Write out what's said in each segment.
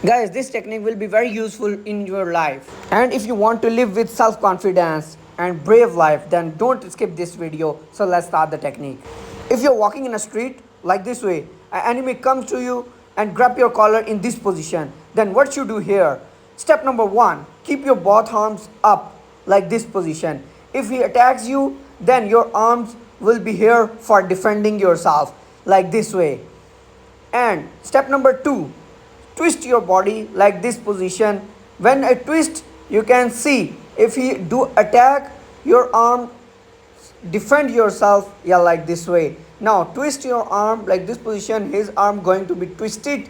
Guys, this technique will be very useful in your life. And if you want to live with self-confidence and brave life, then don't skip this video. So let's start the technique. If you're walking in a street like this way, an enemy comes to you and grab your collar in this position, then what you do here? Step number 1, keep your both arms up like this position. If he attacks you, then your arms will be here for defending yourself like this way. And step number 2, twist your body like this position. When I twist, you can see if he do attack your arm, defend yourself, yeah, like this way. Now twist your arm like this position, his arm going to be twisted.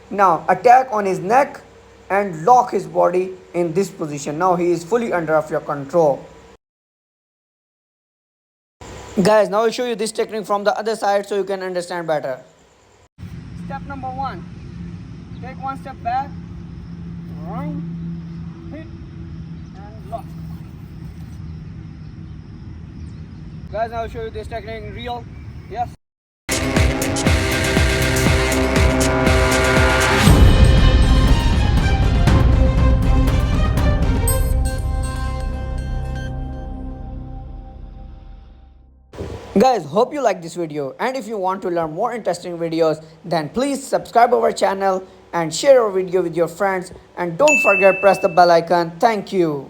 Now attack on his neck and lock his body in this position. Now he is fully under of your control. Guys, now I'll show you this technique from the other side so you can understand better. Step number 1, take one step back, round, hit, and lock. Guys, now I'll show you this technique in real. Yes. Guys, hope you like this video, and if you want to learn more interesting videos, then please subscribe our channel and share our video with your friends, and don't forget press the bell icon. Thank you.